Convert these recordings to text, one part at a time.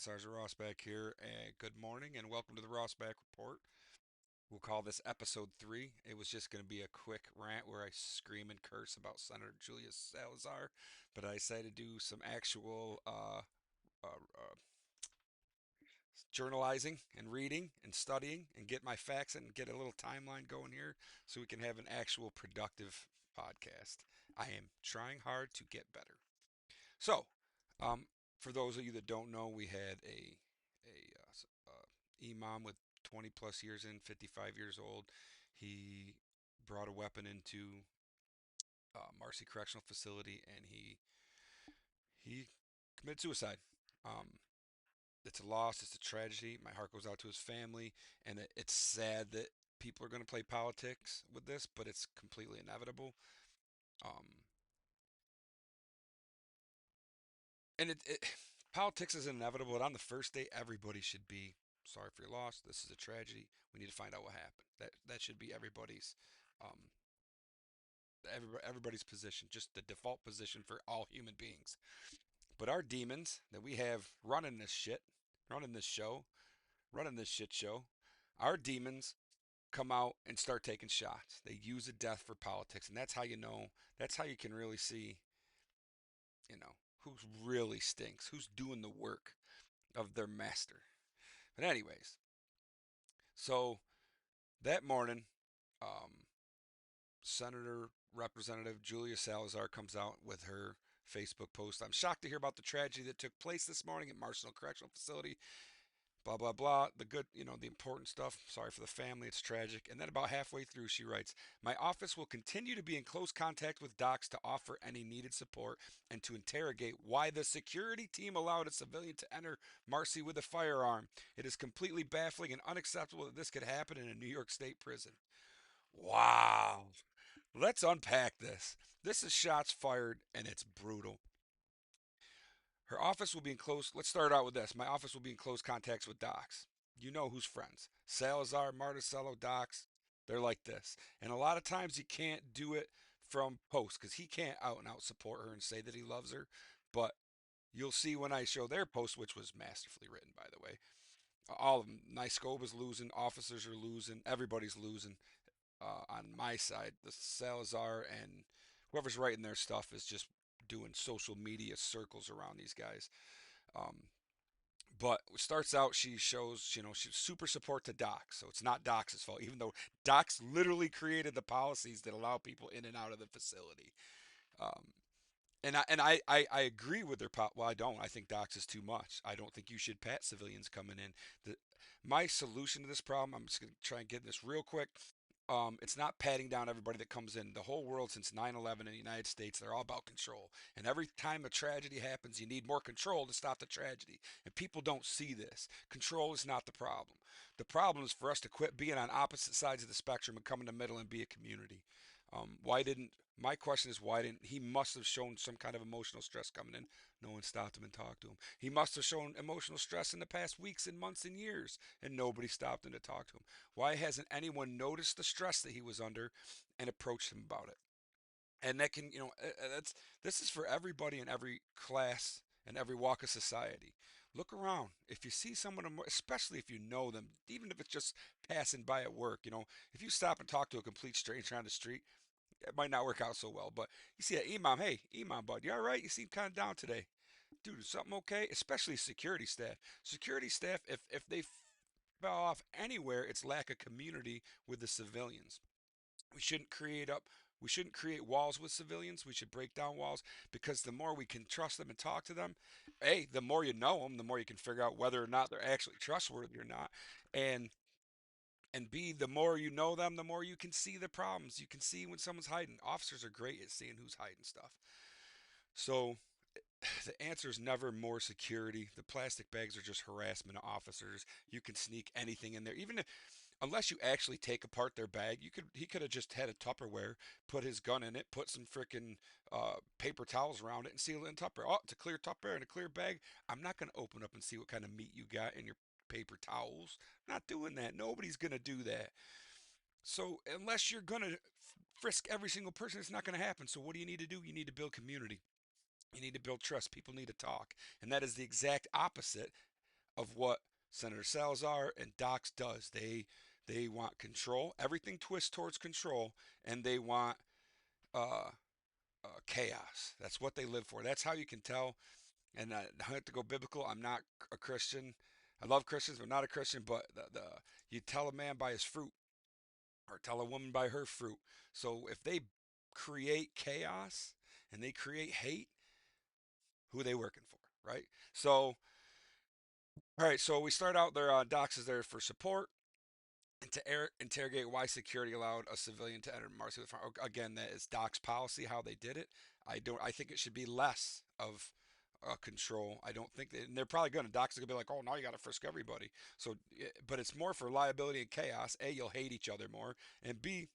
Sergeant Rossbach here, and good morning, and welcome to the Rossbach Report. We'll call this episode 3. It was just going to be a quick rant where I scream and curse about Senator Julius Salazar, but I decided to do some actual journalizing and reading and studying and get my facts and get a little timeline going here so we can have an actual productive podcast. I am trying hard to get better. So, um, for those of you that don't know, we had a imam with 20 plus years in, 55 years old. He brought a weapon into Marcy Correctional Facility, and he committed suicide. Um, it's a loss. It's a tragedy. My heart goes out to his family, and it's sad that people are going to play politics with this, but it's completely inevitable. Um, and politics is inevitable. And on the first day, everybody should be sorry for your loss. This is a tragedy. We need to find out what happened. That should be um, everybody's position, just the default position for all human beings. But our demons that we have running this shit, running this show, running this shit show, our demons come out and start taking shots. They use a death for politics, and that's how you know. That's how you can really see, you know, who really stinks, who's doing the work of their master. But anyways, so that morning, um, Senator Representative Julia Salazar comes out with her Facebook post. I'm shocked to hear about the tragedy that took place this morning at Marshall Correctional Facility. Blah blah blah. The good, the important stuff. Sorry for the family. It's tragic. And then about halfway through, she writes, "My office will continue to be in close contact with docs to offer any needed support and to interrogate why the security team allowed a civilian to enter Marcy with a firearm. It is completely baffling and unacceptable that this could happen in a New York State prison." Wow. Let's unpack this. This is shots fired and it's brutal. Her office will be in close. Let's start out with this. My office will be in close contacts with docs. You know who's friends. Salazar, Marticello, docs. They're like this. And a lot of times you can't do it from post because he can't out and out support her and say that he loves her. But you'll see when I show their post, which was masterfully written, by the way. All of them. Nyskoba's losing. Officers are losing. Everybody's losing. On my side, the Salazar and whoever's writing their stuff is just doing social media circles around these guys. Um, but it starts out, she shows, she's super support to Docs. So it's not Doc's fault, even though Docs literally created the policies that allow people in and out of the facility. Um, and I agree with their well, I don't. I think Docs is too much. I don't think you should pat civilians coming in. My solution to this problem, I'm just going to try and get this real quick. It's not patting down everybody that comes in. The whole world since 9/11 in the United States, they're all about control. And every time a tragedy happens, you need more control to stop the tragedy. And people don't see this. Control is not the problem. The problem is for us to quit being on opposite sides of the spectrum and come in the middle and be a community. Why didn't My question is why didn't he must have shown some kind of emotional stress coming in. No one stopped him and talked to him. He must have shown emotional stress in the past weeks and months and years, and nobody stopped him to talk to him. Why hasn't anyone noticed the stress that he was under and approached him about it? And that can, that's this is for everybody in every class and every walk of society. Look around. If you see someone, especially if you know them, even if it's just passing by at work, if you stop and talk to a complete stranger on the street, it might not work out so well. But you see an imam, hey, imam, bud, you all right? You seem kind of down today. Dude, is something okay? Especially security staff. Security staff, if they fell off anywhere, it's lack of community with the civilians. We shouldn't create up we shouldn't create walls with civilians. We should break down walls because the more we can trust them and talk to them, A, the more you know them, the more you can figure out whether or not they're actually trustworthy or not. And and B, the more you know them, the more you can see the problems. You can see when someone's hiding. Officers are great at seeing who's hiding stuff. So the answer is never more security. The plastic bags are just harassment of officers. You can sneak anything in there, even if, unless you actually take apart their bag. He could have just had a Tupperware, put his gun in it, put some freaking paper towels around it, and seal it in Tupperware. Oh, it's a clear Tupperware and a clear bag. I'm not gonna open up and see what kind of meat you got in your paper towels. Not doing that. Nobody's gonna do that. So unless you're gonna frisk every single person, it's not gonna happen. So what do you need to do? You need to build community. You need to build trust. People need to talk. And that is the exact opposite. of what Senator Salazar and Docs does. They want control. Everything twists towards control, and they want uh, chaos. That's what they live for. That's how you can tell. And I have to go biblical. I'm not a Christian. I love Christians, but not a Christian. But you tell a man by his fruit, or tell a woman by her fruit. So if they create chaos and they create hate, who are they working for, right? So, all right. So we start out there. Docs is there for support and to interrogate why security allowed a civilian to enter Marcy. Again, that is Doc's policy, how they did it. I don't. I think it should be less of control. I don't think and they're probably going to. Docs are going to be like, oh, now you got to frisk everybody. So, but it's more for liability and chaos. A, you'll hate each other more, and B,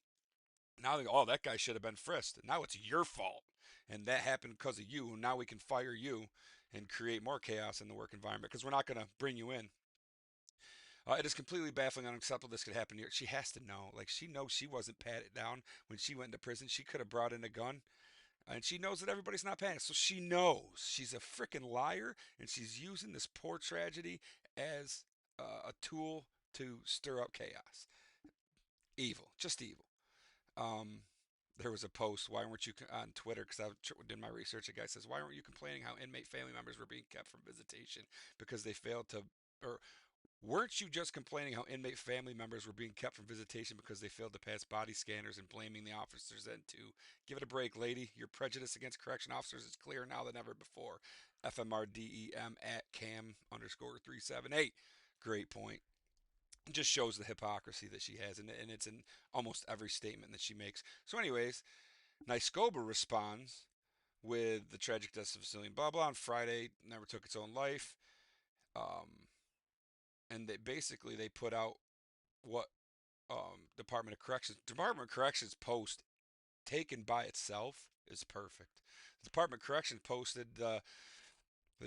now they go, oh, that guy should have been frisked. Now it's your fault, and that happened because of you. Now we can fire you and create more chaos in the work environment because we're not going to bring you in. It is completely baffling and unacceptable this could happen here. She has to know. Like, she knows she wasn't patted down when she went into prison. She could have brought in a gun. And she knows that everybody's not paying. So she knows. She's a freaking liar. And she's using this poor tragedy as a tool to stir up chaos. Evil. Just evil. Um, there was a post. Why weren't you on Twitter? Because I did my research. A guy says, "Why weren't you complaining how inmate family members were being kept from visitation because they failed to, or weren't you just complaining how inmate family members were being kept from visitation because they failed to pass body scanners and blaming the officers then too? Give it a break, lady. Your prejudice against correction officers is clearer now than ever before. FMRDEM at cam underscore 378. Great point. It just shows the hypocrisy that she has, and it's in almost every statement that she makes. So, anyways, Nyskoba responds with the tragic death of a civilian, blah blah. On Friday, never took its own life. Um, and they put out what Department of Corrections post taken by itself is perfect. The Department of Corrections posted the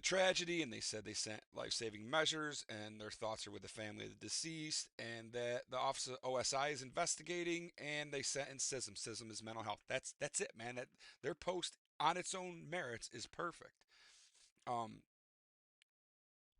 tragedy, and they said they sent life-saving measures, and their thoughts are with the family of the deceased, and that the Office of OSI is investigating, and they sent in SISM. SISM is mental health. That's it, man. That their post on its own merits is perfect. Um,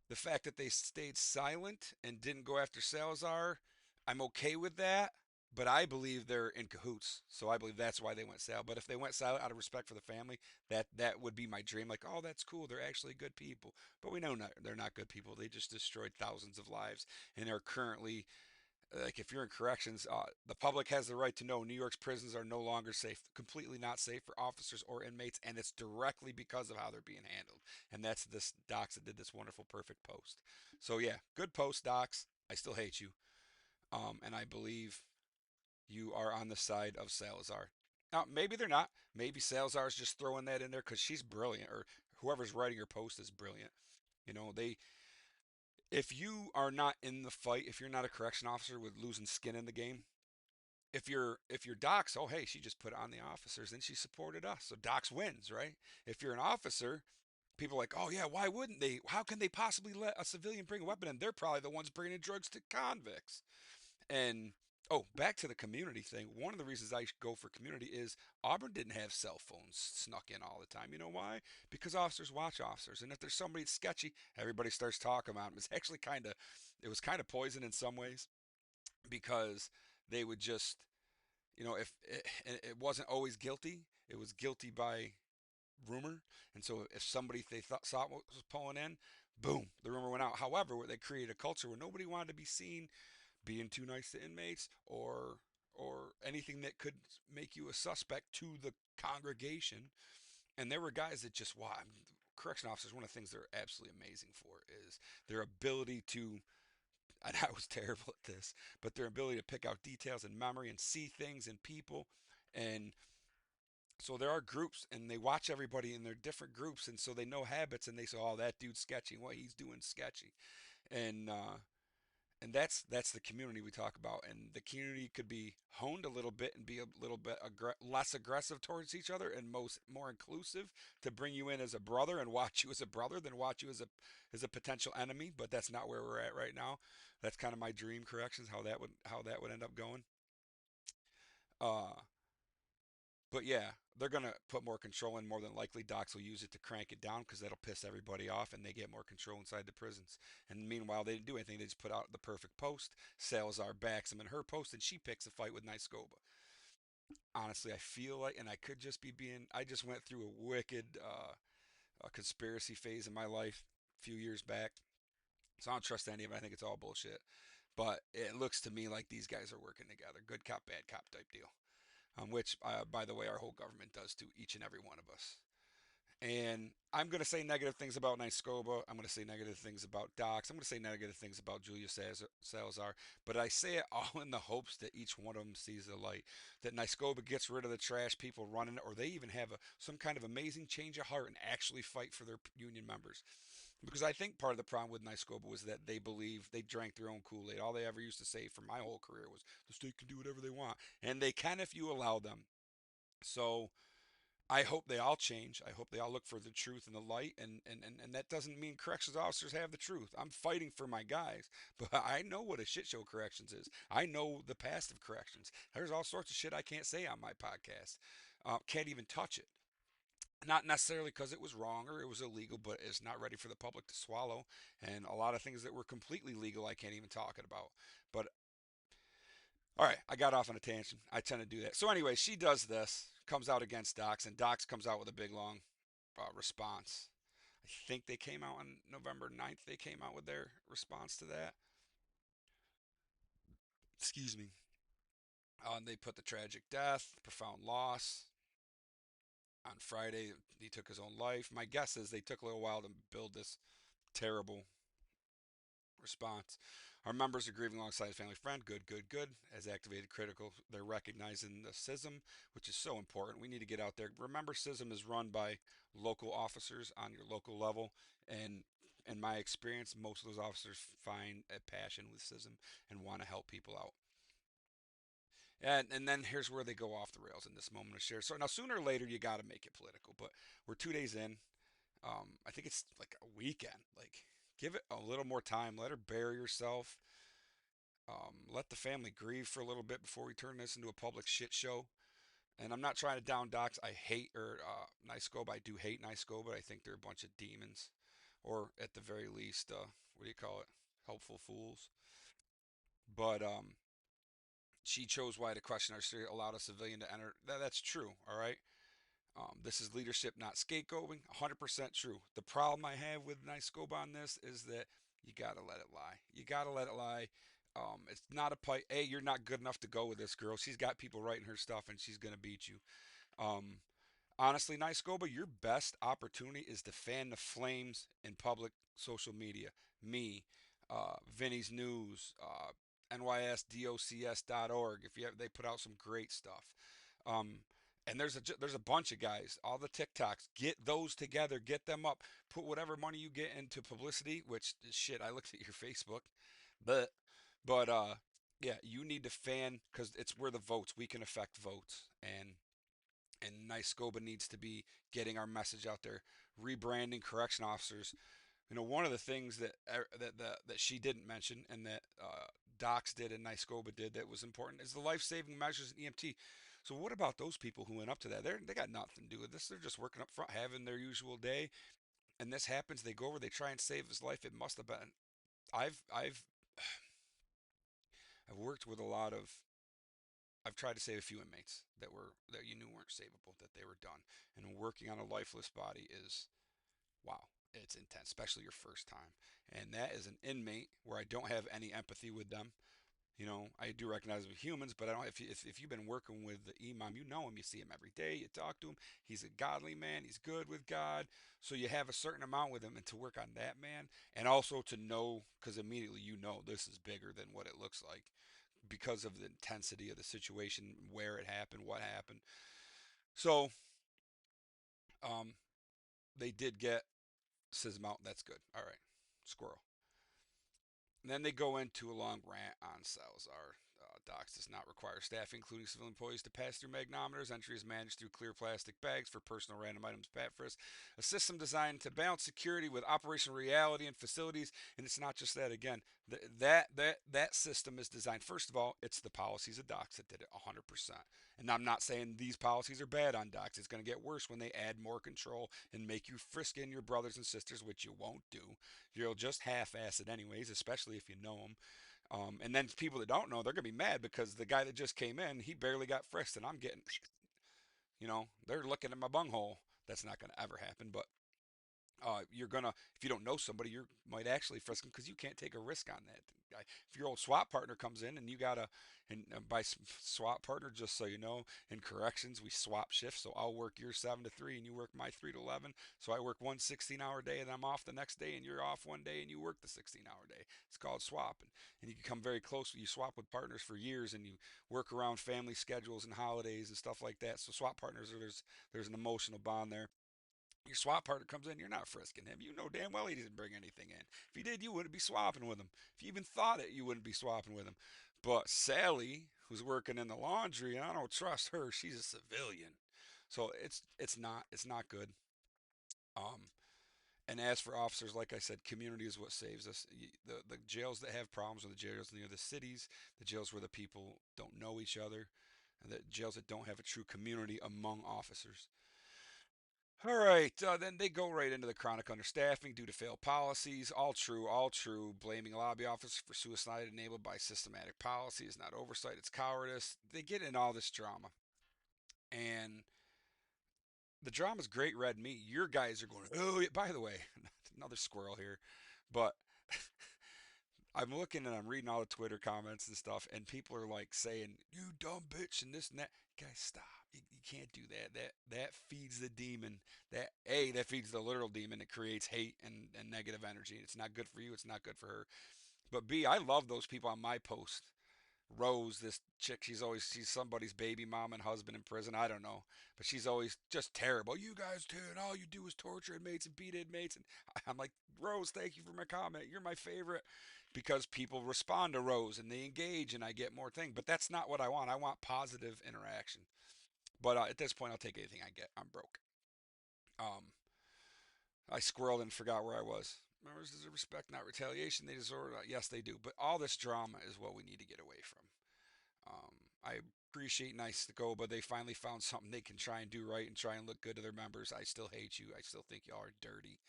the fact that they stayed silent and didn't go after Salazar, I'm okay with that. But I believe they're in cahoots, so I believe that's why they went silent. But if they went silent out of respect for the family, that would be my dream. Like, oh, that's cool. They're actually good people. But we know they're not good people. They just destroyed thousands of lives and are currently like if you're in corrections, the public has the right to know New York's prisons are no longer safe, completely not safe for officers or inmates, and it's directly because of how they're being handled. And that's this docs that did this wonderful, perfect post. So yeah, good post, docs. I still hate you, and I believe you are on the side of Salazar. Now, maybe they're not. Maybe Salazar's just throwing that in there because she's brilliant, or whoever's writing her post is brilliant. You know, if you are not in the fight, if you're not a correction officer with losing skin in the game, if you're Docs, oh hey, she just put it on the officers and she supported us, so Docs wins, right? If you're an officer, people are like, oh yeah, why wouldn't they? How can they possibly let a civilian bring a weapon? And they're probably the ones bringing drugs to convicts. And oh, back to the community thing. One of the reasons I go for community is Auburn didn't have cell phones snuck in all the time. You know why? Because officers watch officers, and if there's somebody sketchy, everybody starts talking about them. It's actually it was kind of poison in some ways because they would just, if it wasn't always guilty, it was guilty by rumor. And so if somebody they thought saw what was pulling in, boom, the rumor went out. However, they created a culture where nobody wanted to be seen being too nice to inmates or anything that could make you a suspect to the congregation. And there were guys that just wow, correction officers. One of the things they're absolutely amazing for is their ability to. And I was terrible at this, but their ability to pick out details in memory and see things in people. And so there are groups, and they watch everybody in their different groups, and so they know habits, and they say, "Oh, that dude's sketchy. What he's doing sketchy," and uh, and that's the community we talk about. And the community could be honed a little bit and be a little bit less aggressive towards each other, and more inclusive to bring you in as a brother and watch you as a brother than watch you as a potential enemy. But that's not where we're at right now. That's kind of my dream corrections, how that would end up going. Uh, But yeah, they're gonna put more control in. More than likely, docs will use it to crank it down because that'll piss everybody off, and they get more control inside the prisons. And meanwhile, they didn't do anything. They just put out the perfect post. Salazar backs him in her post, and she picks a fight with Nyskoba. Honestly, I feel like, and I could just be being. I just went through a wicked conspiracy phase in my life a few years back, so I don't trust any of it. I think it's all bullshit. But it looks to me like these guys are working together. Good cop, bad cop type deal. Which, by the way, our whole government does to each and every one of us. And I'm going to say negative things about Nyskoba. I'm going to say negative things about Docs. I'm going to say negative things about Julius Salazar. But I say it all in the hopes that each one of them sees the light. That Nyskoba gets rid of the trash people running it, or they even have some kind of amazing change of heart and actually fight for their union members. Because I think part of the problem with Nyskoba was that they believe they drank their own Kool-Aid. All they ever used to say for my whole career was the state can do whatever they want. And they can if you allow them. So I hope they all change. I hope they all look for the truth and the light. And that doesn't mean corrections officers have the truth. I'm fighting for my guys. But I know what a shit show corrections is. I know the past of corrections. There's all sorts of shit I can't say on my podcast. Can't even touch it. Not necessarily because it was wrong or it was illegal, but it's not ready for the public to swallow. And a lot of things that were completely legal, I can't even talk about. But all right, I got off on a tangent. I tend to do that. So anyway, she does this, comes out against Docs, and Docs comes out with a big long response. I think they came out on November 9th. They came out with their response to that. Excuse me. They put the tragic death, profound loss. On Friday, he took his own life. My guess is they took a little while to build this terrible response. Our members are grieving alongside a family friend. Good, good, good. As activated critical, they're recognizing the CISM, which is so important. We need to get out there. Remember, CISM is run by local officers on your local level. And in my experience, most of those officers find a passion with CISM and want to help people out. And then here's where they go off the rails in this moment of share. So now, sooner or later, you got to make it political. But we're 2 days in. I think it's like a weekend. Like, give it a little more time. Let her bury herself. Let the family grieve for a little bit before we turn this into a public shit show. And I'm not trying to down docs. I hate or Nyskoba. I do hate Nyskoba. I think they're a bunch of demons, or at the very least, what do you call it? Helpful fools. But she chose why to question our state allowed a civilian to enter. That's true. All right. This is leadership, not scapegoating. 100% true. The problem I have with Nyskoba on this is that you gotta let it lie. You gotta let it lie. It's not a pipe. A, you're not good enough to go with this girl. She's got people writing her stuff, and she's gonna beat you. Um, Honestly, Nyskoba, your best opportunity is to fan the flames in public social media. Me, Vinny's News, NYSDOCS.org. If you have, they put out some great stuff. Um, and there's a bunch of guys. All the TikToks, get those together, get them up. Put whatever money you get into publicity. Which shit, I looked at your Facebook, but but yeah, you need to fan because it's where the votes. We can affect votes, and Nyskoba needs to be getting our message out there, rebranding correction officers. You know, one of the things that she didn't mention and that Docs did and Nyskoba did that was important is the life-saving measures in EMT. So what about those people who went up to that? They got nothing to do with this. They're just working up front, having their usual day, and this happens. They go over, they try and save his life. It must have been. I've I've worked with a lot of. I've tried to save a few inmates that you knew weren't savable, that they were done. And working on a lifeless body is wow, it's intense, especially your first time. And that is an inmate where I don't have any empathy with them. You know, I do recognize them as humans, but I don't. If you've been working with the imam, you know him. You see him every day. You talk to him. He's a godly man. He's good with God. So you have a certain amount with him, and to work on that man, and also to know, because immediately you know this is bigger than what it looks like, because of the intensity of the situation, where it happened, what happened. So um, they did get Sism out. That's good. All right, squirrel. And then they go into a long rant on Salazar. Docks does not require staff, including civilian employees, to pass through magnometers. Entry is managed through clear plastic bags for personal random items pat frisk. A system designed to balance security with operational reality in facilities. And it's not just that. Again, that system is designed. First of all, it's the policies of Docks that did it 100%. And I'm not saying these policies are bad on Docks. It's going to get worse when they add more control and make you frisk in your brothers and sisters, which you won't do. You'll just half-ass it anyways, especially if you know them. And then people that don't know, they're gonna be mad because the guy that just came in, he barely got frisked, and I'm getting, they're looking at my bunghole. That's not gonna ever happen. But you're gonna, if you don't know somebody, you might actually frisk them because you can't take a risk on that. If your old SWAT partner comes in and you gotta, and by SWAT partner, just so you know, in corrections we swap shifts, so I'll work your 7 to 3 and you work my 3 to 11. So I work one 16-hour day and I'm off the next day, and you're off one day and you work the 16-hour day. It's called swapping, and you can come very close. You swap with partners for years, and you work around family schedules and holidays and stuff like that. So SWAT partners, there's an emotional bond there. Your swap partner comes in, you're not frisking him. You know damn well he didn't bring anything in. If he did, you wouldn't be swapping with him. If you even thought it, you wouldn't be swapping with him. But Sally, who's working in the laundry, I don't trust her. She's a civilian. So it's not good. Um, and as for officers, like I said, community is what saves us. The jails that have problems are the jails near the cities, the jails where the people don't know each other, and the jails that don't have a true community among officers. All right, then they go right into the chronic understaffing due to failed policies. All true, all true. Blaming lobby officers for suicide enabled by systematic policy is not oversight, it's cowardice. They get in all this drama. And the drama's great red meat. Your guys are going, oh, yeah, by the way, another squirrel here. But I'm looking and I'm reading all the Twitter comments and stuff, and people are like saying, "You dumb bitch," and this and that. Guys, stop. You can't do that. That feeds the demon. That feeds the literal demon. It creates hate and negative energy. It's not good for you. It's not good for her. But B, I love those people on my post. Rose, this chick, she's somebody's baby mom and husband in prison. I don't know, but she's always just terrible. You guys too, and all you do is torture inmates and beat inmates. And I'm like, Rose, thank you for my comment. You're my favorite, because people respond to Rose and they engage, and I get more things. But that's not what I want. I want positive interaction. But at this point, I'll take anything I get. I'm broke. Um, I squirreled and forgot where I was. Members deserve respect, not retaliation. They deserve, yes, they do. But all this drama is what we need to get away from. I appreciate Nice to Go, but they finally found something they can try and do right and try and look good to their members. I still hate you. I still think y'all are dirty.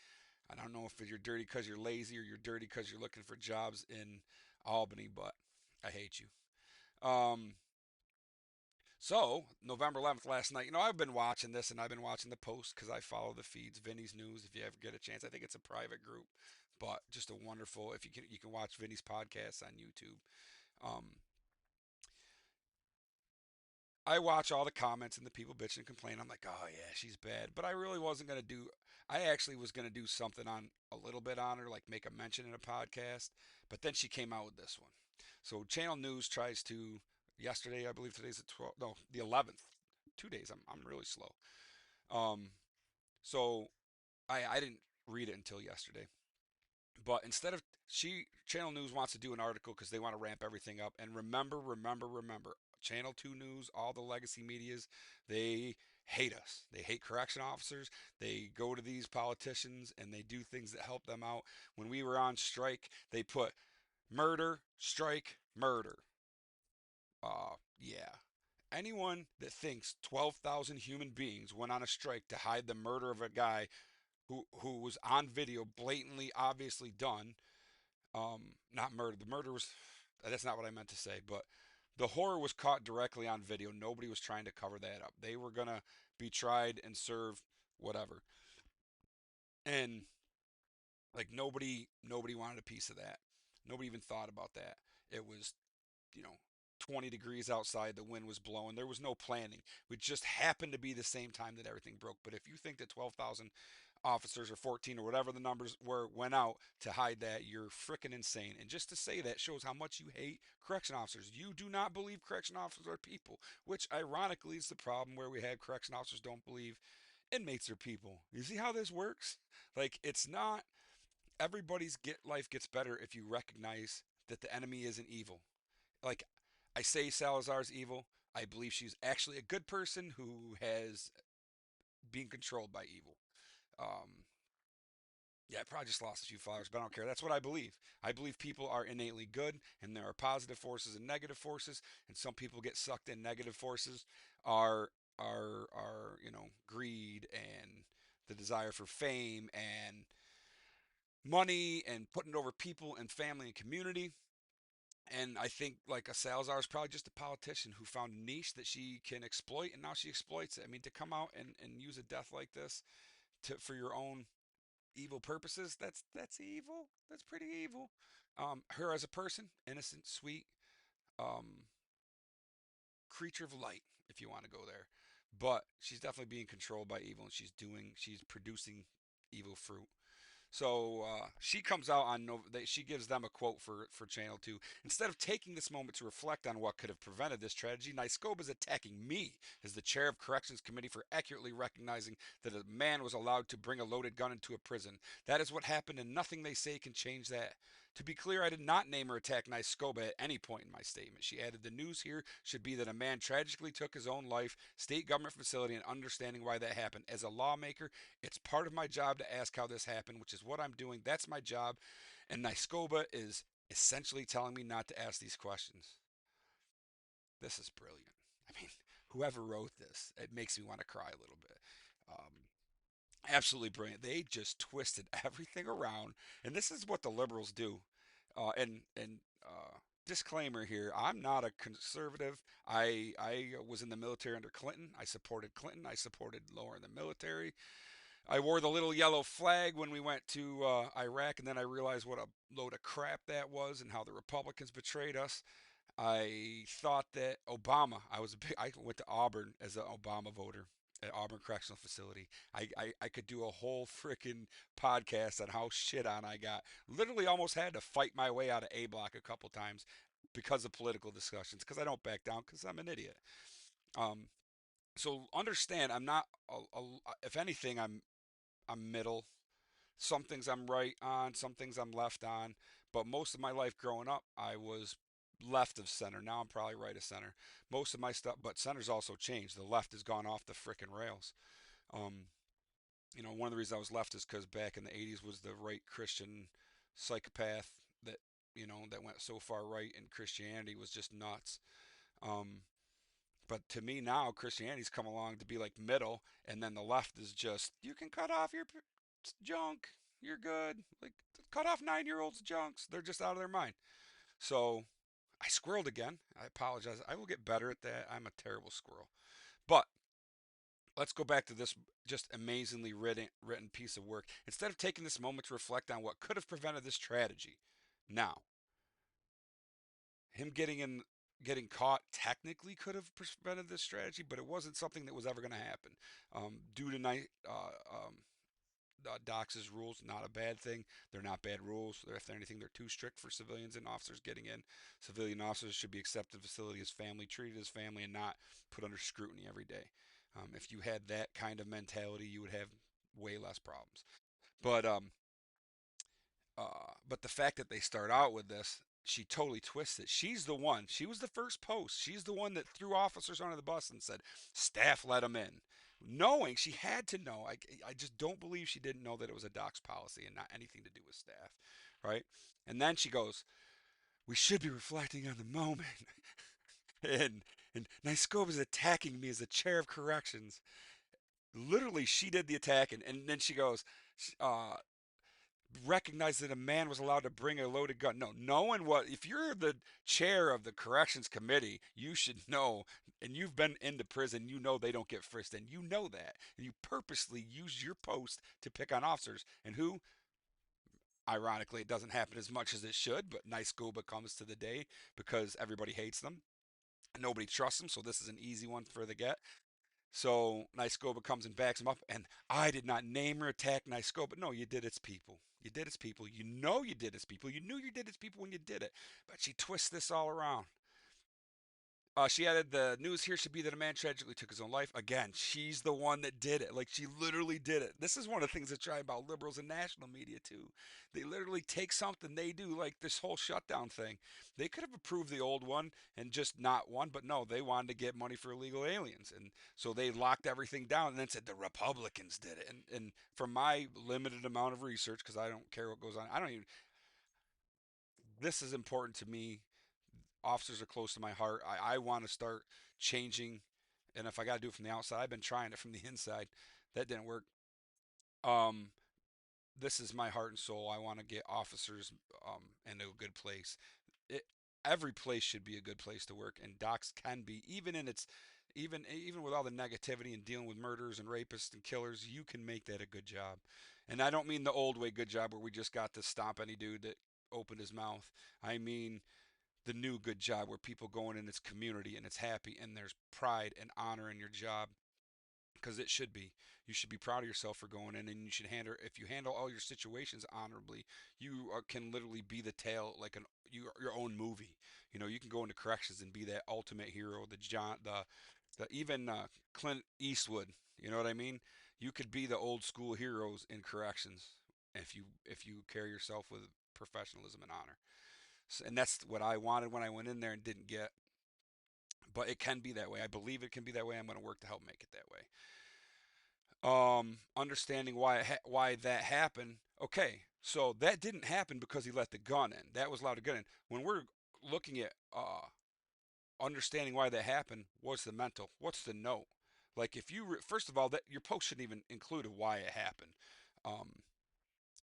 I don't know if you're dirty because you're lazy or you're dirty because you're looking for jobs in Albany, but I hate you. Um, so, November 11th, last night, I've been watching this and I've been watching the post because I follow the feeds, Vinny's News, if you ever get a chance. I think it's a private group, but just a wonderful, if you can watch Vinny's podcast on YouTube. Um, I watch all the comments and the people bitching and complain. I'm like, oh yeah, she's bad. But I really wasn't gonna do. I actually was gonna do something on a little bit on her, like make a mention in a podcast. But then she came out with this one. So Channel News tries to yesterday, I believe today's the 12th, no, the 11th. 2 days. I'm really slow. Um, so I didn't read it until yesterday. But instead of Channel News wants to do an article because they want to ramp everything up. And remember, Channel 2 News, all the legacy medias, they hate us. They hate correction officers. They go to these politicians and they do things that help them out. When we were on strike, they put murder, strike, murder. Yeah. Anyone that thinks 12,000 human beings went on a strike to hide the murder of a guy who was on video, blatantly, obviously done, not murder. The murder was, that's not what I meant to say, but the horror was caught directly on video. Nobody was trying to cover that up. They were gonna be tried and served whatever. And like nobody wanted a piece of that. Nobody even thought about that. It was, you know, 20 degrees outside, the wind was blowing. There was no planning. It just happened to be the same time that everything broke. But if you think that 12,000 officers or 14 or whatever the numbers were went out to hide that, you're freaking insane. And just to say that shows how much you hate correction officers. You do not believe correction officers are people, which ironically is the problem where we have correction officers don't believe inmates are people. You see how this works? Like, it's not, everybody's life gets better if you recognize that the enemy isn't evil. Like, I say Salazar's evil. I believe she's actually a good person who has been controlled by evil. Um, yeah, I probably just lost a few followers, but I don't care. That's what I believe. I believe people are innately good, and there are positive forces and negative forces, and some people get sucked in. Negative forces are greed and the desire for fame and money and putting it over people and family and community. And I think like a Salazar is probably just a politician who found a niche that she can exploit, and now she exploits it. I mean, to come out and use a death like this for your own evil purposes, that's evil. That's pretty evil. Her as a person, innocent, sweet, um, creature of light, if you want to go there. But she's definitely being controlled by evil, and she's producing evil fruit. So she comes out on she gives them a quote for Channel 2. Instead of taking this moment to reflect on what could have prevented this tragedy, Nyskoba is attacking me as the chair of Corrections Committee for accurately recognizing that a man was allowed to bring a loaded gun into a prison. That is what happened, and nothing they say can change that. To be clear, I did not name or attack Nyskoba at any point in my statement. She added, the news here should be that a man tragically took his own life, state government facility, and understanding why that happened. As a lawmaker, it's part of my job to ask how this happened, which is what I'm doing. That's my job. And Nyskoba is essentially telling me not to ask these questions. This is brilliant. I mean, whoever wrote this, it makes me want to cry a little bit. Absolutely brilliant. They just twisted everything around, and this is what the liberals do. And disclaimer here: I'm not a conservative. I was in the military under Clinton. I supported Clinton. I supported lowering the military. I wore the little yellow flag when we went to Iraq, and then I realized what a load of crap that was and how the Republicans betrayed us. I thought that Obama. I went to Auburn as an Obama voter at Auburn Correctional Facility. I could do a whole freaking podcast on how shit on I got. Literally, almost had to fight my way out of A block a couple times because of political discussions. Because I don't back down. Because I'm an idiot. Um, so understand, I'm not. If anything, I'm middle. Some things I'm right on, some things I'm left on. But most of my life growing up, I was left of center. Now I'm probably right of center. Most of my stuff, but center's also changed. The left has gone off the frickin' rails. Um, one of the reasons I was left is because back in the 80s was the right Christian psychopath that, that went so far right, and Christianity was just nuts. Um, but to me now, Christianity's come along to be like middle, and then the left is just, you can cut off your junk. You're good. Like, cut off 9-year olds' junks. They're just out of their mind. So I squirreled again. I apologize. I will get better at that. I'm a terrible squirrel. But let's go back to this just amazingly written piece of work. Instead of taking this moment to reflect on what could have prevented this tragedy, now him getting caught technically could have prevented this strategy, but it wasn't something that was ever going to happen. Due to Dox's rules, not a bad thing. They're not bad rules. If they're anything, they're too strict for civilians and officers getting in. Civilian officers should be accepted facility as family, treated as family, and not put under scrutiny every day. If you had that kind of mentality, you would have way less problems. But but the fact that they start out with this, she totally twists it. She's the one. She was the first post. She's the one that threw officers under the bus and said, "Staff let them in," knowing she had to know. I just don't believe she didn't know that it was a docs policy and not anything to do with staff, right? And then she goes, "We should be reflecting on the moment." and Nyskova is attacking me as the chair of corrections. Literally, she did the attack, and then she goes, uh, recognize that a man was allowed to bring a loaded gun. No, knowing what, if you're the chair of the corrections committee, you should know, and you've been into prison, you know they don't get frisked, and you know that. And you purposely use your post to pick on officers. And who? Ironically, it doesn't happen as much as it should, but Nice Goba comes to the day because everybody hates them. Nobody trusts them, so this is an easy one for the get. So Nyskoba comes and backs him up, and I did not name or attack Nyskoba. No, you did its people. You did its people. You know you did its people. You knew you did its people when you did it. But she twists this all around. She added, the news here should be that a man tragically took his own life. Again, she's the one that did it. Like, she literally did it. This is one of the things that try about liberals and national media, too. They literally take something they do, like this whole shutdown thing. They could have approved the old one and just not one, but no, they wanted to get money for illegal aliens. And so they locked everything down and then said the Republicans did it. And from my limited amount of research, because I don't care what goes on, I don't even, this is important to me. Officers are close to my heart. I want to start changing, and if I got to do it from the outside, I've been trying it from the inside. That didn't work. Um, this is my heart and soul. I want to get officers in a good place. It, every place should be a good place to work, and docks can be, even in its, even with all the negativity and dealing with murderers and rapists and killers, you can make that a good job. And I don't mean the old way good job where we just got to stomp any dude that opened his mouth. I mean the new good job where people go in and it's community and it's happy and there's pride and honor in your job, because it should be. You should be proud of yourself for going in, and you should handle, if you handle all your situations honorably, you can literally be the tale, like your own movie. You know, you can go into corrections and be that ultimate hero, the John, the even Clint Eastwood. You know what I mean? You could be the old school heroes in corrections if you carry yourself with professionalism and honor. And that's what I wanted when I went in there and didn't get. But it can be that way. I believe it can be that way. I'm going to work to help make it that way. Understanding why that happened. Okay, so that didn't happen because he let the gun in. That was allowed to get in. When we're looking at understanding why that happened, what's the mental? What's the note? Like, if you first of all, that your post shouldn't even include why it happened. Um,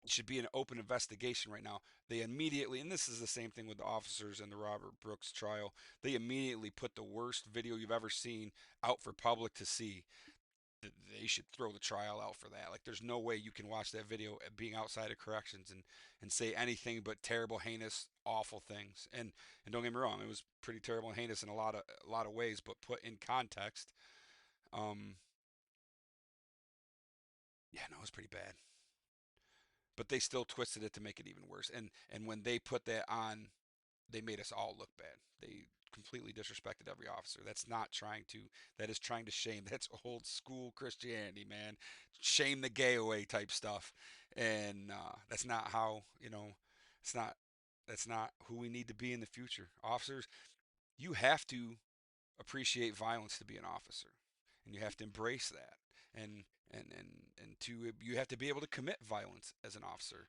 it should be an open investigation right now. They immediately, and this is the same thing with the officers in the Robert Brooks trial, they immediately put the worst video you've ever seen out for public to see. They should throw the trial out for that. Like, there's no way you can watch that video being outside of corrections and say anything but terrible, heinous, awful things. And don't get me wrong, it was pretty terrible and heinous in a lot of ways, but put in context, um, yeah, no, it was pretty bad. But they still twisted it to make it even worse. And when they put that on, they made us all look bad. They completely disrespected every officer. That's not trying to. That is trying to shame. That's old school Christianity, man. Shame the gay away type stuff, and that's not how, you know. It's not. That's not who we need to be in the future. Officers, you have to appreciate violence to be an officer, and you have to embrace that. And and you have to be able to commit violence as an officer.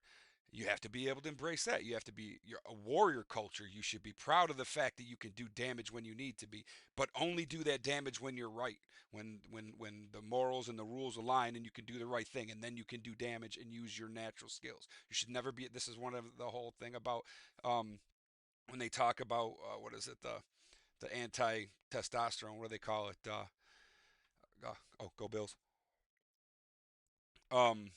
You have to be able to embrace that. You have to be, you're a warrior culture. You should be proud of the fact that you can do damage when you need to be, but only do that damage when you're right. When the morals and the rules align and you can do the right thing, and then you can do damage and use your natural skills. You should never be. This is one of the whole thing about when they talk about what is it, the anti testosterone. What do they call it? Oh, go Bills. Um,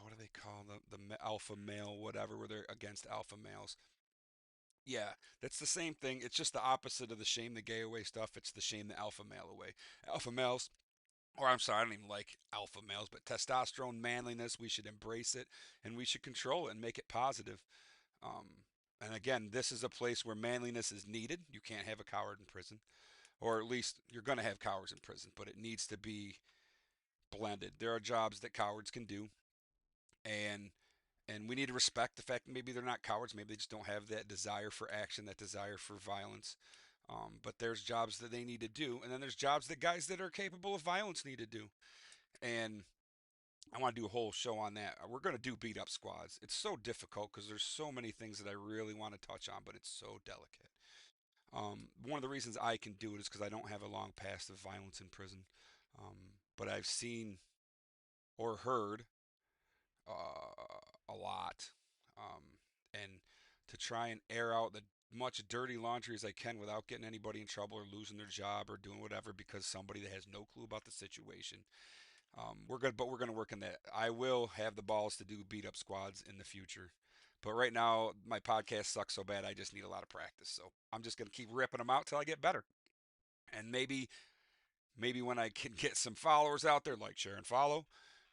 what do they call the alpha male, whatever, where they're against alpha males. Yeah, that's the same thing. It's just the opposite of the shame the gay away stuff. It's the shame the alpha male away. Alpha males, or I'm sorry, I don't even like alpha males, but testosterone, manliness, we should embrace it and we should control it and make it positive. Um, and again, this is a place where manliness is needed. You can't have a coward in prison, or at least you're going to have cowards in prison, but it needs to be blended. There are jobs that cowards can do, and we need to respect the fact that maybe they're not cowards. Maybe they just don't have that desire for action, that desire for violence. But there's jobs that they need to do, and then there's jobs that guys that are capable of violence need to do. And I want to do a whole show on that. We're going to do beat up squads. It's so difficult because there's so many things that I really want to touch on, but it's so delicate. One of the reasons I can do it is because I don't have a long past of violence in prison. But I've seen or heard a lot, um, and to try and air out the much dirty laundry as I can without getting anybody in trouble or losing their job or doing whatever because somebody that has no clue about the situation. We're good, but we're going to work on that. I will have the balls to do beat up squads in the future. But right now, my podcast sucks so bad, I just need a lot of practice. So I'm just going to keep ripping them out till I get better. And maybe when I can get some followers out there, like share and follow,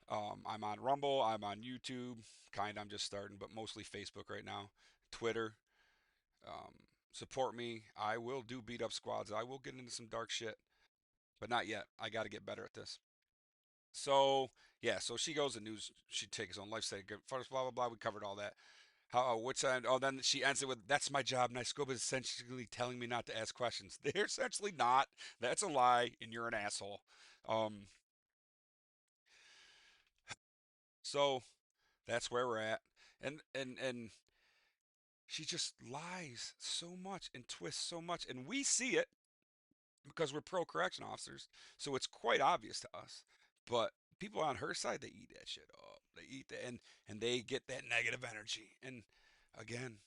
I'm on Rumble, I'm on YouTube, I'm just starting, but mostly Facebook right now, Twitter. Um, support me. I will do beat up squads. I will get into some dark shit, but not yet. I got to get better at this. So yeah, so she goes and news. She takes on life saving first, blah blah blah. We covered all that. How which end? Oh, then she ends it with, "That's my job." And Scope is essentially telling me not to ask questions. They're essentially not. That's a lie, and you're an asshole. Um, so that's where we're at, and she just lies so much and twists so much, and we see it because we're pro correction officers, so it's quite obvious to us. But people on her side, they eat that shit up. They eat that, and they get that negative energy. And again,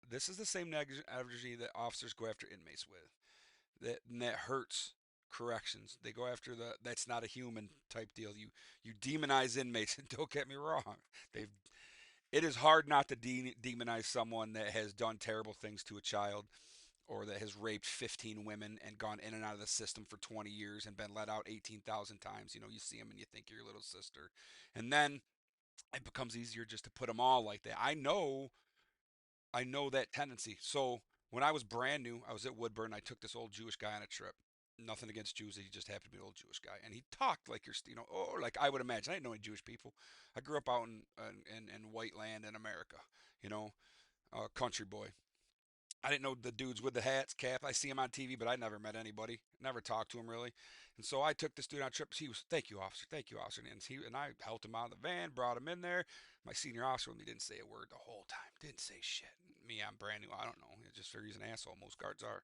this is the same negative energy that officers go after inmates with. That hurts corrections. They go after the "that's not a human" type deal. You demonize inmates, and don't get me wrong, they've it is hard not to demonize someone that has done terrible things to a child, or that has raped 15 women and gone in and out of the system for 20 years and been let out 18,000 times. You know, you see them and you think you're your little sister. And then it becomes easier just to put them all like that. I know that tendency. So when I was brand new, I was at Woodburn. I took this old Jewish guy on a trip. Nothing against Jews. He just happened to be an old Jewish guy, and he talked like oh, like I would imagine. I didn't know any Jewish people. I grew up out in white land in America, you know, country boy. I didn't know the dudes with the hats, cap. I see him on TV, but I never met anybody. Never talked to him really. And so I took this dude on trips. He was, thank you, officer. And I helped him out of the van, brought him in there. My senior officer with me didn't say a word the whole time. Didn't say shit. Me, I'm brand new. I don't know. It's just figure he's an asshole. Most guards are.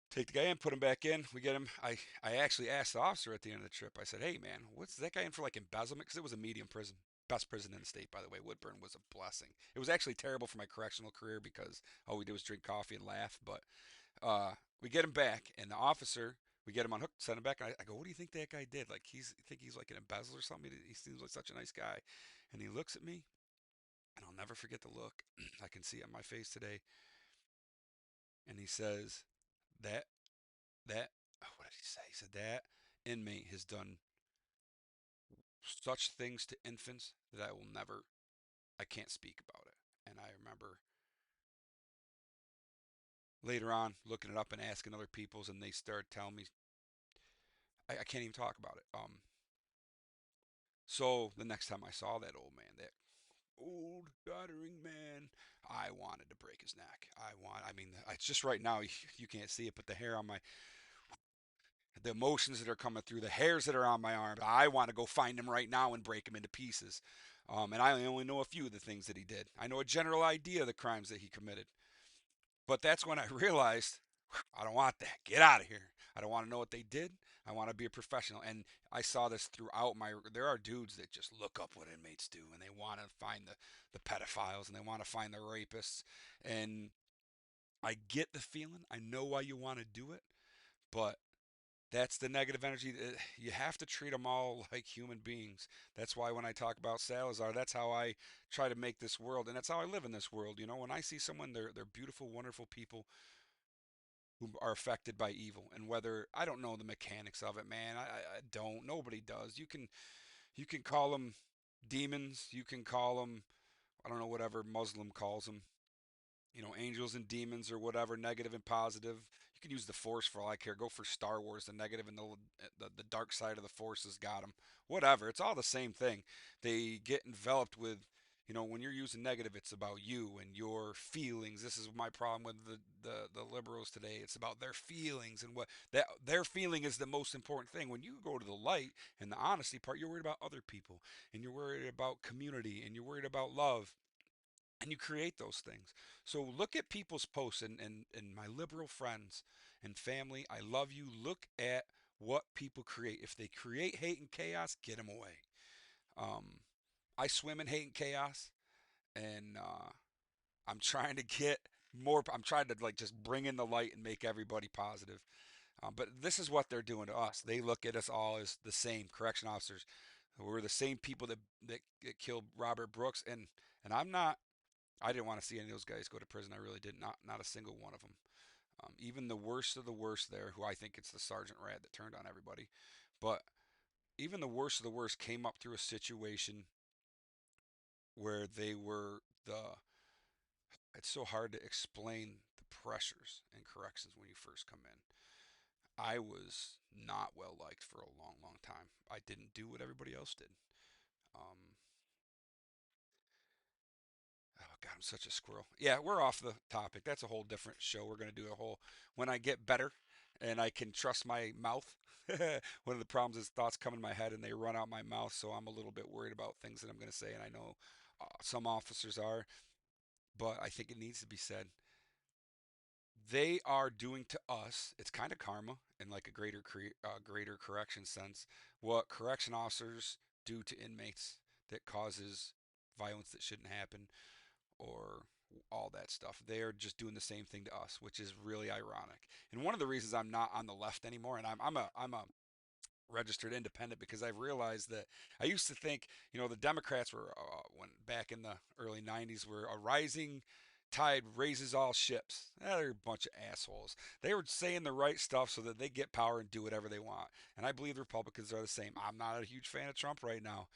Take the guy in, put him back in. We get him. I actually asked the officer at the end of the trip. I said, "Hey man, what's that guy in for, like embezzlement?" Because it was a medium prison, best prison in the state, by the way. Woodburn was a blessing. It was actually terrible for my correctional career because all we did was drink coffee and laugh. But we get him back, and the officer, we get him on hook, send him back. I go, "What do you think that guy did? Like he's like an embezzler or something? He seems like such a nice guy." And he looks at me, and I'll never forget the look. I can see it on my face today. And he says, "That that what did he say?" He said that inmate has done such things to infants that I can't speak about it. And I remember later on looking it up and asking other people's, and they started telling me I can't even talk about it. So the next time I saw that old man, that old doddering man, I wanted to break his neck. I mean, it's just right now, you can't see it, but the hair on the emotions that are coming through, the hairs that are on my arm, I want to go find him right now and break him into pieces. And I only know a few of the things that he did. I know a general idea of the crimes that he committed. But that's when I realized, I don't want that. Get out of here. I don't want to know what they did. I want to be a professional. And I saw this throughout my. There are dudes that just look up what inmates do, and they want to find the pedophiles, and they want to find the rapists. And I get the feeling. I know why you want to do it, but that's the negative energy. You have to treat them all like human beings. That's why when I talk about Salazar, that's how I try to make this world, and that's how I live in this world. You know, when I see someone, they're beautiful, wonderful people who are affected by evil, and whether I don't know the mechanics of it, man. I don't. Nobody does. You can call them demons. You can call them, I don't know, whatever Muslim calls them, angels and demons or whatever, negative and positive. You can use the force for all I care. Go for Star Wars, the negative and the dark side of the force has got them. Whatever, it's all the same thing. They get enveloped with, when you're using negative, it's about you and your feelings. This is my problem with the liberals today. It's about their feelings, and what that their feeling is the most important thing. When you go to the light and the honesty part, you're worried about other people, and you're worried about community, and you're worried about love, and you create those things. So look at people's posts, and my liberal friends and family, I love you. Look at what people create. If they create hate and chaos, get them away. Um, I swim in hate and chaos, and I'm trying to get more. I'm trying to like just bring in the light and make everybody positive. But this is what they're doing to us. They look at us all as the same correction officers. We're the same people that killed Robert Brooks, and I'm not. I didn't want to see any of those guys go to prison. I really did not a single one of them. Even the worst of the worst there, who I think it's the sergeant rat that turned on everybody, but even the worst of the worst came up through a situation where they were the. It's so hard to explain pressures and corrections when you first come in. I was not well liked for a long, long time. I didn't do what everybody else did. Um, oh God, I'm such a squirrel. Yeah, we're off the topic. That's a whole different show. We're gonna do a whole when I get better and I can trust my mouth. One of the problems is thoughts come in my head and they run out my mouth, so I'm a little bit worried about things that I'm gonna say, and I know some officers are, but I think it needs to be said. They are doing to us. It's kind of karma in like a greater correction sense. What correction officers do to inmates that causes violence that shouldn't happen or all that stuff. They are just doing the same thing to us, which is really ironic. And one of the reasons I'm not on the left anymore, and I'm a registered independent because I've realized that I used to think, the Democrats were when back in the early '90s were a rising tide raises all ships. They're a bunch of assholes. They were saying the right stuff so that they get power and do whatever they want. And I believe the Republicans are the same. I'm not a huge fan of Trump right now.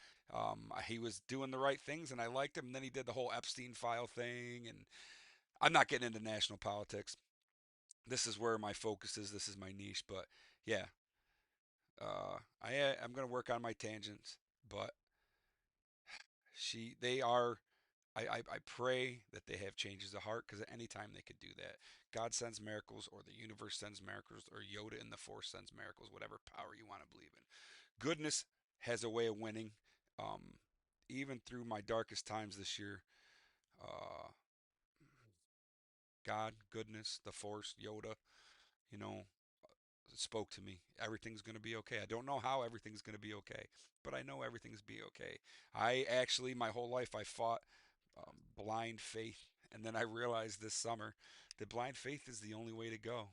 He was doing the right things and I liked him. And then he did the whole Epstein file thing. And I'm not getting into national politics. This is where my focus is. This is my niche. But yeah, I'm gonna work on my tangents, but they are. I pray that they have changes of heart because at any time they could do that. God sends miracles, or the universe sends miracles, or Yoda in the Force sends miracles. Whatever power you want to believe in, goodness has a way of winning. Um, Even through my darkest times this year, uh, God, goodness, the Force, Yoda, you know, spoke to me. Everything's going to be okay. I don't know how everything's going to be okay, but I know everything's be okay. I actually, my whole life, I fought blind faith, and then I realized this summer that blind faith is the only way to go.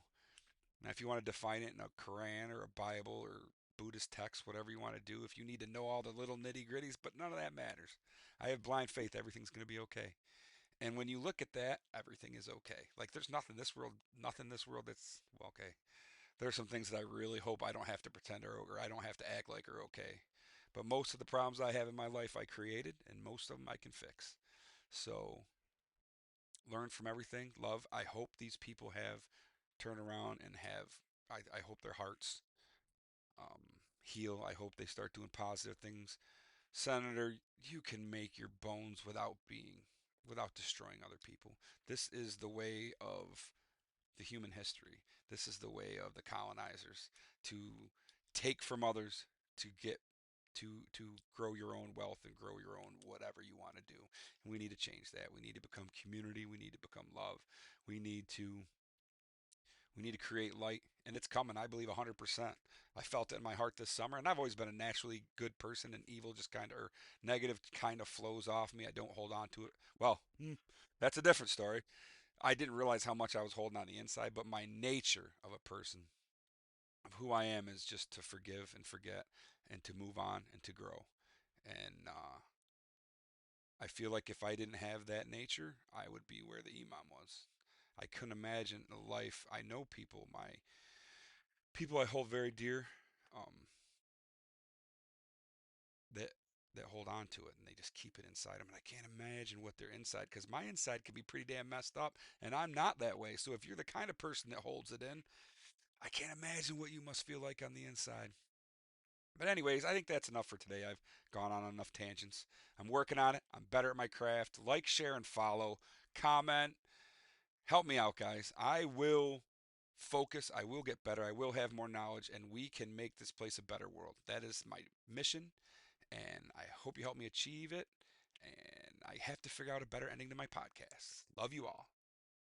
Now, if you want to define it in a Quran or a Bible or Buddhist text, whatever you want to do, if you need to know all the little nitty gritties, but none of that matters. I have blind faith. Everything's going to be okay. And when you look at that, everything is okay. Like there's nothing in this world that's well, okay. There's some things that I really hope I don't have to pretend are or I don't have to act like are okay. But most of the problems I have in my life I created, and most of them I can fix. So learn from everything. Love. I hope these people have turn around and have. I hope their hearts heal. I hope they start doing positive things. Senator, you can make your bones without destroying other people. This is the way of the human history. This is the way of the colonizers to take from others to get to grow your own wealth and grow your own whatever you want to do. And we need to change that. We need to become community. We need to become love. We need to we need to create light, and it's coming. I believe 100%. I felt it in my heart this summer, and I've always been a naturally good person, and evil just kind of or negative kind of flows off me. I don't hold on to it. Well, that's a different story. I didn't realize how much I was holding on the inside, but my nature of a person, of who I am, is just to forgive and forget and to move on and to grow. And I feel like if I didn't have that nature, I would be where the imam was. I couldn't imagine a life. I know people I hold very dear, um, that hold on to it and they just keep it inside them. And I can't imagine what their inside, because my inside could be pretty damn messed up, and I'm not that way. So if you're the kind of person that holds it in, I can't imagine what you must feel like on the inside. But anyways, I think that's enough for today. I've gone on enough tangents. I'm working on it. I'm better at my craft. Like, share, and follow. Comment. Help me out, guys. I will focus. I will get better. I will have more knowledge, and we can make this place a better world. That is my mission, and I hope you help me achieve it. And I have to figure out a better ending to my podcast. Love you all.